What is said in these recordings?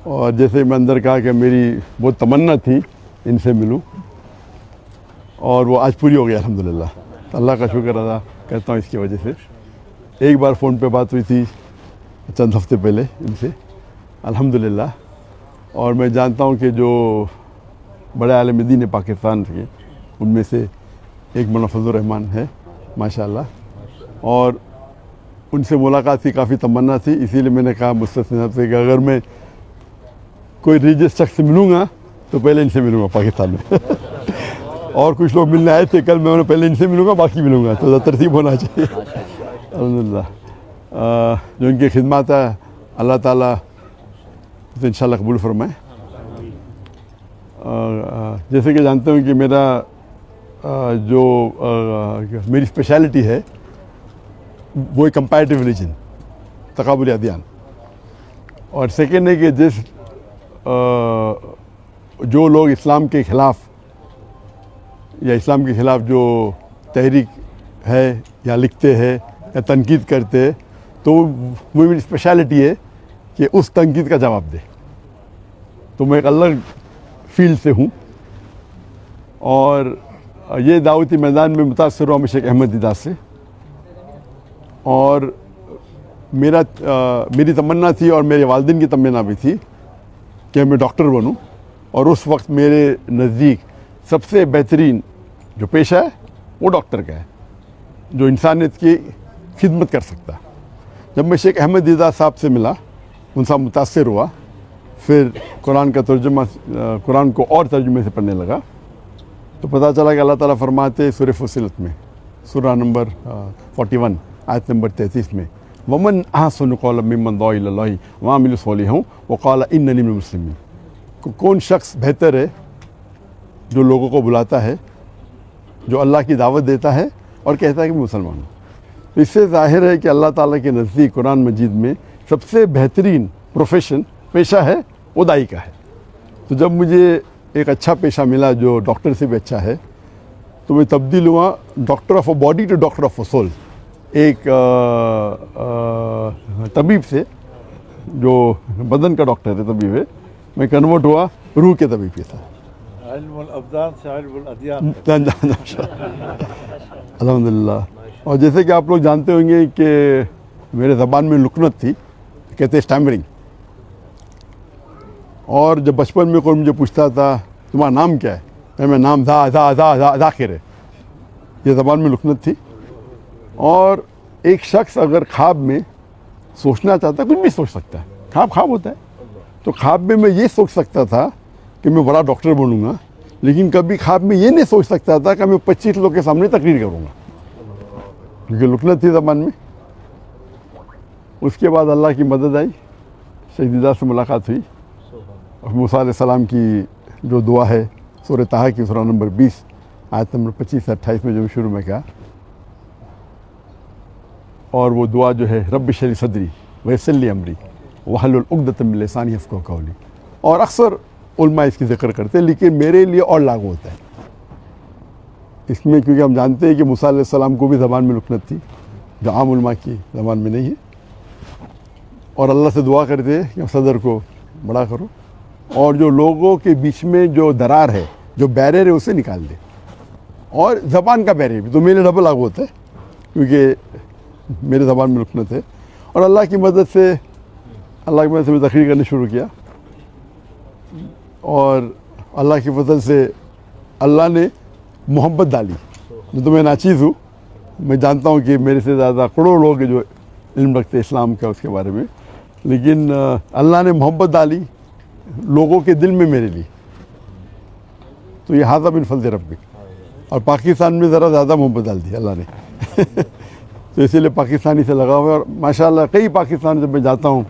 और जैसे मैं अंदर कहा कि मेरी बहुत तमन्ना थी इनसे मिलूं, और वो आज पूरी हो गई अल्हम्दुलिल्लाह। तो अल्लाह का शुक्र अदा करता हूँ इसकी वजह से। एक बार फ़ोन पे बात हुई थी चंद हफ्ते पहले इनसे अल्हम्दुलिल्लाह, और मैं जानता हूँ कि जो बड़े आलिम दीन है पाकिस्तान के, उनमें से एक मौलाना फजलुर रहमान है माशाअल्लाह, और उनसे मुलाकात की काफ़ी तमन्ना थी। इसीलिए मैंने कहा मुस्तफ़ी साहब से कि अगर मैं कोई रिलीजियस शख्स से मिलूँगा तो पहले इनसे मिलूँगा पाकिस्तान में और कुछ लोग मिलने आए थे कल, मैं उन्हें पहले इनसे मिलूँगा बाकी मिलूँगा, तो तरतीब होना चाहिए। अल्हम्दुलिल्लाह जो इनकी खिदमत है अल्लाह ताला तो इंशाल्लाह कबूल फरमाए। जैसे कि जानते हो कि मेरा जो मेरी स्पेशलिटी है वो एक कंपैरेटिव रिलीजन, तकाबुल अदियान, और सेकेंड है कि जो लोग इस्लाम के ख़िलाफ़ या इस्लाम के ख़िलाफ़ जो तहरीक है या लिखते हैं या तनकीद करते हैं, तो वो मेरी स्पेशलिटी है कि उस तनकीद का जवाब दे। तो मैं एक अलग फील्ड से हूँ, और ये दावती मैदान में मुतासर हुआ शेख अहमद दीदार से, और मेरी तमन्ना थी और मेरे वालिदैन की तमन्ना भी थी कि मैं डॉक्टर बनूं, और उस वक्त मेरे नज़दीक सबसे बेहतरीन जो पेशा है वो डॉक्टर का है, जो इंसानियत की खिदमत कर सकता। जब मैं शेख अहमद दीदार साहब से मिला, उनसे मुतासर हुआ, फिर कुरान का तर्जुमा, कुरान को और तर्जुमे से पढ़ने लगा, तो पता चला कि अल्लाह ताला फरमाते सूरह फुस्सिलत में, सूरह नंबर 41 आयत नंबर 33 में, वमन अहसनु क़ौलन मिम्मन दुआ इलल्लाहि व अमिला सालिहान व क़ाल इन्ननी मिनल मुस्लिमीन। कौन शख्स बेहतर है जो लोगों को बुलाता है, जो अल्लाह की दावत देता है और कहता है कि मैं मुसलमान हूँ। तो इससे ज़ाहिर है कि अल्लाह ताला के नज़दीक कुरान मजीद में सबसे बेहतरीन प्रोफेशन, पेशा है वो दाई का है। तो जब मुझे एक अच्छा पेशा मिला जो डॉक्टर से भी अच्छा है, तो मैं तब्दील हुआ doctor of a body to doctor of a soul. एक तबीब से जो बदन का डॉक्टर है, तबीब है, मैं कन्वर्ट हुआ रूह के तबीब के साथ। अल्हम्दुलिल्लाह। और जैसे कि आप लोग जानते होंगे कि मेरे ज़बान में लुकनत थी, कहते हैं स्टैमरिंग, और जब बचपन में कोई मुझे पूछता था तुम्हारा नाम क्या है, मैं नाम ज़ाकिर है, ये ज़बान में लुकनत थी। और एक शख्स अगर ख्वाब में सोचना चाहता है, कुछ भी सोच सकता है, ख्वाब होता है, तो ख्वाब में मैं ये सोच सकता था कि मैं बड़ा डॉक्टर बनूंगा, लेकिन कभी ख्वाब में ये नहीं सोच सकता था कि मैं 25 लोग के सामने तकरीर करूंगा, क्योंकि लुकनत थी ज़बान में। उसके बाद अल्लाह की मदद आई, शेख दीदार से मुलाकात हुई, और मूसा अलैहिस्सलाम की जो दुआ है सूरह ताहा की सूरह नंबर 20 आयत नंबर 25 से 28 में जो शुरू में कहा, और वो दुआ जो है रब्बि इश्रह ली सदरी वयस्सिर ली अमरी वहलुल उक़दतम मिन लिसानी यफ़क़हू क़ौली, और अक्सर उलमा इसकी ज़िक्र करते हैं, लेकिन मेरे लिए और लागू होता है इसमें, क्योंकि हम जानते हैं कि मूसा अलैहिस्सलाम को भी ज़बान में लुकनत थी जो आम उलमा की ज़बान में नहीं है, और अल्लाह से दुआ करते हैं कि सदर को बड़ा करो, और जो लोगों के बीच में जो दरार है, जो बैरियर है, उसे निकाल दे। और ज़बान का बैरियर भी तो मेरे डबल लागू होता है, क्योंकि मेरे ज़बान में लुकनत है। और अल्लाह की मदद से मैं तकरीर करने शुरू किया, और अल्लाह की फजल से अल्लाह ने मोहब्बत डाली। तो मैं नाचीज़ हूँ, मैं जानता हूँ कि मेरे से ज़्यादा करोड़ों लोग जो इल्म रखते इस्लाम का उसके बारे में, लेकिन अल्लाह ने मोहब्बत डाली लोगों के दिल में मेरे लिए। तो ये हाज़ा मिन फज़ल रब्बिक, और पाकिस्तान में ज़रा ज़्यादा मोहब्बत डाल दी अल्लाह ने तो इसीलिए पाकिस्तानी से लगा हुआ है। और माशाल्लाह कई पाकिस्तान जब मैं जाता हूँ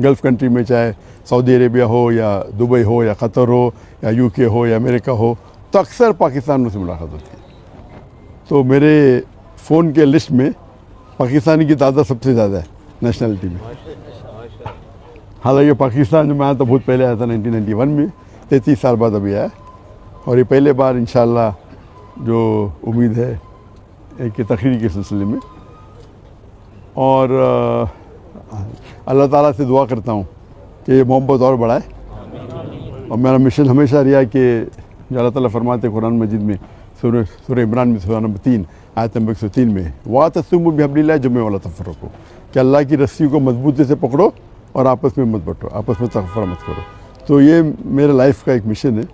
गल्फ़ कंट्री में, चाहे सऊदी अरेबिया हो या दुबई हो या क़तर हो या यूके हो या अमेरिका हो, तो अक्सर पाकिस्तान से मुलाकात होती है। तो मेरे फ़ोन के लिस्ट में पाकिस्तानी की तादाद सबसे ज़्यादा है नेशनलिटी में। हालांकि पाकिस्तान में आया तो बहुत पहले आया था 1991 में, 33 साल बाद अभी आया, और ये पहले बार इंशाल्लाह जो उम्मीद है एक तकरीर के सिलसिले में। और अल्लाह ताला से दुआ करता हूँ कि ये मोहब्बत और बढ़ाए। और मेरा मिशन हमेशा रहा कि जो अल्लाह ताला फरमाते कुरान मजीद में सूरह इमरान में सूरह नंबर 3 आयत नंबर 103 में वातसिमू बिहब्लिल्लाह जम्मे वला तफर्रकू, कि अल्लाह की रस्सी को मजबूती से पकड़ो और आपस में मत बंटो, आपस में तफर्रा मत करो। तो ये मेरे लाइफ का एक मिशन है।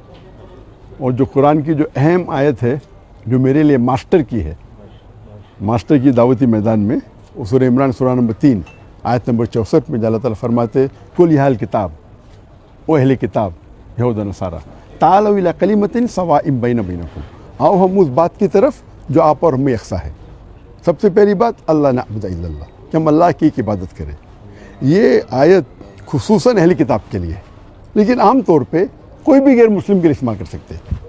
और जो कुरान की जो अहम आयत है जो मेरे लिए मास्टर की है, मास्टर की दावती मैदान में, वो सूरह इमरान सूरह नंबर 3 आयत नंबर 64 में अल्लाह ताला फरमाते कुल यहाल किताब, ओ अहले किताब यहूद नसारा तालू इला कलिमतिन सवाइम बैना बैनकुम, आओ हम उस बात की तरफ जो आप और हमें यकसा है। सबसे पहली बात अल्लाह नअबुद इल्लल्लाह, कि हम अल्लाह की इबादत करें। ये आयत खुसूसन अहले किताब के लिए, लेकिन आम तौर पे कोई भी गैर मुस्लिम के लिए इस्तेमाल कर सकते हैं,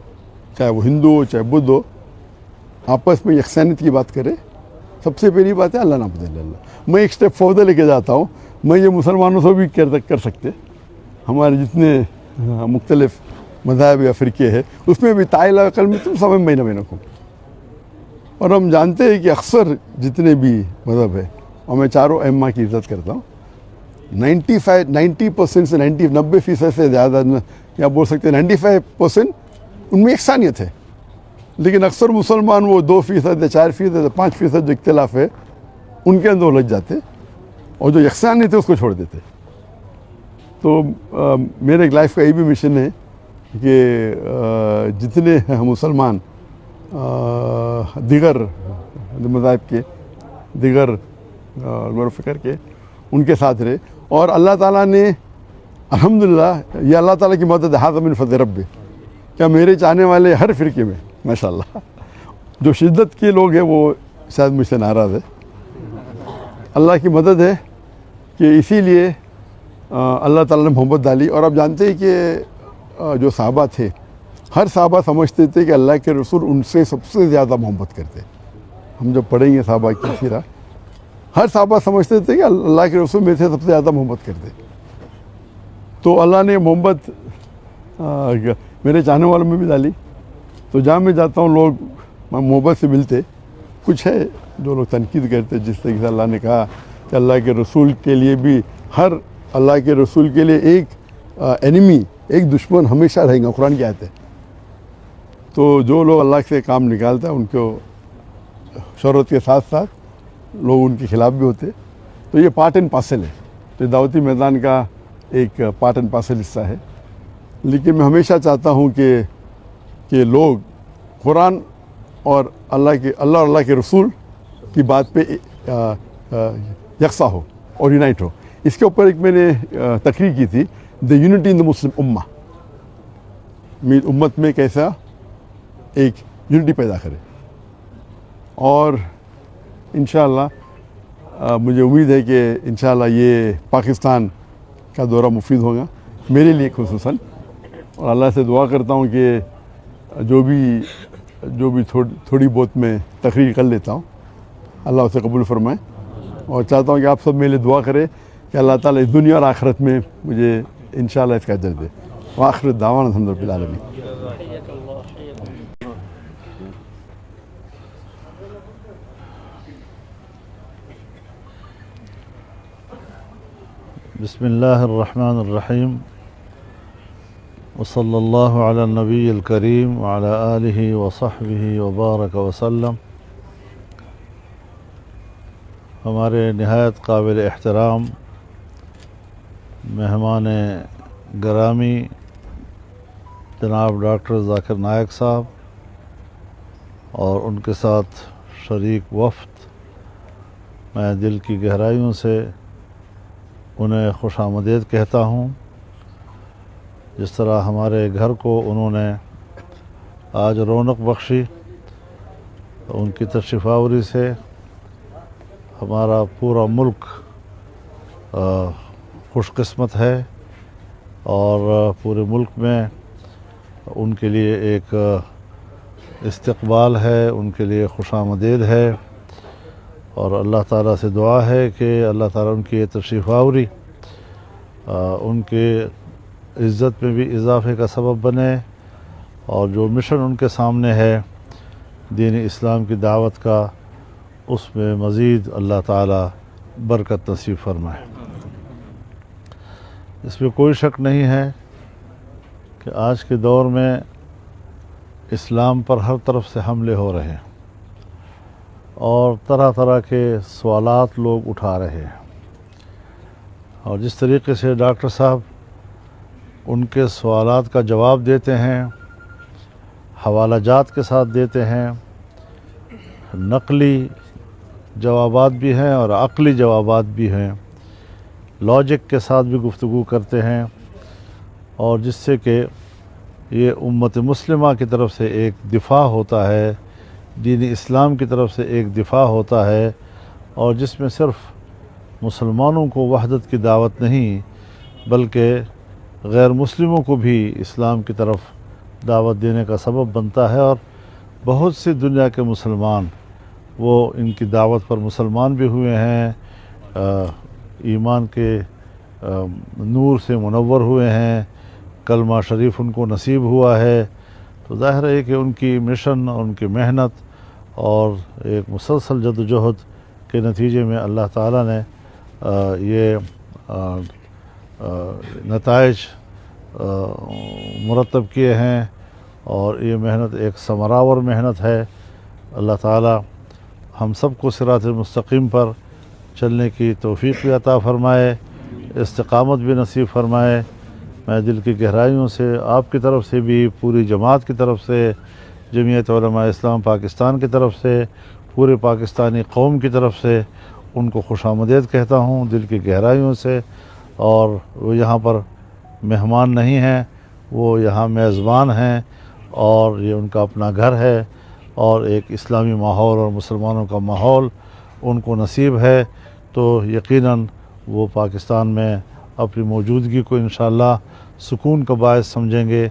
चाहे वो हिंदू हो चाहे बुद्ध हो, आपस में यकसानियत की बात करें। सबसे पहली बात है अल्लाह नअबुद इल्लल्लाह। मैं एक स्टेप फर्दर लेके जाता हूँ, मैं ये मुसलमानों से भी कर सकते, हमारे जितने मुख्तलिफ मज़हब या फ़िरके हैं उसमें भी ताइला कल में तुम समय महीना महीना को। और हम जानते हैं कि अक्सर जितने भी मज़हब है, और मैं चारों अम्मा की इज़्ज़त करता हूँ, 90% से 90% से ज़्यादा, या बोल सकते हैं 95% उनमें यकसानियत है। लेकिन अक्सर मुसलमान वो 2% या 4% या 5% जो इख्तिलाफ है उनके अंदर उलझ जाते और जो यकसानियत है उसको छोड़ देते। तो मेरे लाइफ का ये भी मिशन है कि जितने मुसलमान दीगर मज़ाहिब के, दीगर फ़िक्र के, उनके साथ रहे। और अल्लाह ताला ने अल्हम्दुलिल्लाह, ये अल्लाह ताला की मदद हाज़ा मिन फ़ज़ल रब्बी, क्या मेरे चाहने वाले हर फ़िरके में माशाअल्लाह जो शिद्दत के लोग हैं वो शायद मुझसे नाराज़ है। अल्लाह की मदद है कि इसीलिए अल्लाह ताला ने मोहब्बत डाली। और आप जानते हैं कि जो सहाबा थे, हर सहाबा समझते थे कि अल्लाह के रसूल उनसे सबसे ज़्यादा मोहब्बत करते। हम जब पढ़ेंगे सहाबा की सीरा, हर सहाबा समझते थे कि अल्लाह के रसूल मेरे से सबसे ज़्यादा मोहब्बत करते। तो अल्लाह ने मोहब्बत मेरे चाहने वालों में भी डाली। तो जहाँ मैं जाता हूँ लोग मोहब्बत से मिलते। कुछ है जो लोग तनकीद करते, जिस तरीके से अल्लाह ने कहा कि अल्लाह के रसूल के लिए भी, हर अल्लाह के रसूल के लिए एक एनिमी, एक दुश्मन हमेशा रहेगा, कुरान की आयत है। तो जो लोग अल्लाह से काम निकालता है उनको शोहरत के साथ साथ लोग उनके खिलाफ भी होते। तो ये पार्ट एंड पार्सल है, तो दावती मैदान का एक पार्ट एंड पार्सल हिस्सा है। लेकिन मैं हमेशा चाहता हूँ कि लोग कुरान और अल्लाह के रसूल की बात पे यकसा हो और यूनाइट हो। इसके ऊपर एक मैंने तकरीर की थी, the unity in the Muslim उम्मा, उम्मत में कैसा एक यूनिटी पैदा करे। और इंशाअल्लाह मुझे उम्मीद है कि इंशाअल्लाह ये पाकिस्तान का दौरा मुफीद होगा मेरे लिए खुसूसन। और अल्लाह से दुआ करता हूँ कि जो भी थोड़ी बहुत मैं तकरीर कर लेता हूँ अल्लाह उसे कबूल फरमाए। और चाहता हूँ कि आप सब मेरे लिए दुआ करें कि अल्लाह ताला इस दुनिया और आखिरत में मुझे इंशाअल्लाह इसका अजर दे। व आखिर दावाना अल्हम्दुलिल्लाह रब्बिल आलमीन। बिस्मिल्लाहिर्रहमानिर्रहीम वसल्लल्लाहु अला नबील करीम व अला आलिहि व सहबिहि व बारक वसल्लम। हमारे नहायत काबिल एहतराम मेहमान गरामी जनाब डॉक्टर ज़ाकिर नायक साहब और उनके साथ शरीक वफ़द, मैं दिल की गहराइयों से उन्हें खुशामदीद कहता हूँ। जिस तरह हमारे घर को उन्होंने आज रौनक बख्शी, उनकी तशरीफ़ावरी से हमारा पूरा मुल्क खुशकिस्मत है और पूरे मुल्क में उनके लिए एक इस्तक़बाल है, उनके लिए खुशामदीद है। और अल्लाह ताला से दुआ है कि अल्लाह ताला उनकी ये तशरीफ़ावरी उनके इज़्ज़त में भी इजाफ़े का सबब बने और जो मिशन उनके सामने है दीन इस्लाम की दावत का, उसमें मज़ीद अल्लाह ताला बरकत नसीब फरमाए। इसमें कोई शक नहीं है कि आज के दौर में इस्लाम पर हर तरफ से हमले हो रहे हैं और तरह तरह के सवालात लोग उठा रहे हैं, और जिस तरीके से डॉक्टर साहब उनके सवालात का जवाब देते हैं, हवाला जात के साथ देते हैं, नकली जवाबात भी हैं और अक़ली जवाबात भी हैं, लॉजिक के साथ भी गुफ्तगू करते हैं, और जिससे कि ये उम्मत मुस्लिमा की तरफ से एक दिफा होता है, दीन इस्लाम की तरफ से एक दिफा होता है, और जिसमें सिर्फ़ मुसलमानों को वहदत की दावत नहीं बल्कि गैर मुस्लिमों को भी इस्लाम की तरफ दावत देने का सबब बनता है। और बहुत सी दुनिया के मुसलमान वो इनकी दावत पर मुसलमान भी हुए हैं, ईमान के नूर से मुनव्वर हुए हैं, कलमा शरीफ उनको नसीब हुआ है। तो ज़ाहिर है कि उनकी मिशन और उनकी मेहनत और एक मुसलसल जद्दोजहद के नतीजे में अल्लाह ताला ने ये नताइज मुरतब किए हैं, और ये मेहनत एक समरावर मेहनत है। अल्लाह ताला हम सब को सिरात मुस्तकीम पर चलने की तौफीक भी अता फ़रमाए, इस्तिक़ामत भी नसीब फ़रमाए। मैं दिल की गहराइयों से आपकी तरफ से भी, पूरी जमात की तरफ से, जमीयत उलमा इस्लाम पाकिस्तान की तरफ से, पूरे पाकिस्तानी कौम की तरफ से उनको खुशामदीद कहता हूँ दिल की गहराइयों से। और वो यहाँ पर मेहमान नहीं हैं, वो यहाँ मेज़बान हैं, और ये उनका अपना घर है, और एक इस्लामी माहौल और मुसलमानों का माहौल उनको नसीब है। तो यकीनन वो पाकिस्तान में अपनी मौजूदगी को इंशाअल्लाह सुकून का बायस समझेंगे,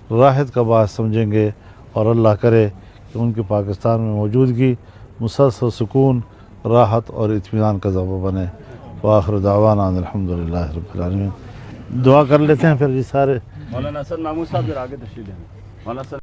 राहत का बायस समझेंगे, और अल्लाह करे कि उनकी पाकिस्तान में मौजूदगी मुसलसल सुकून, राहत और इत्मीनान का ज़रिया बने। वाखिर दावाना अल्हम्दुलिल्लाह रब्बिल आलमीन। दुआ कर लेते हैं फिर जी सारे। मौलाना सर मामूद साहब जरा आगे तशरीफ लें। मौलाना सर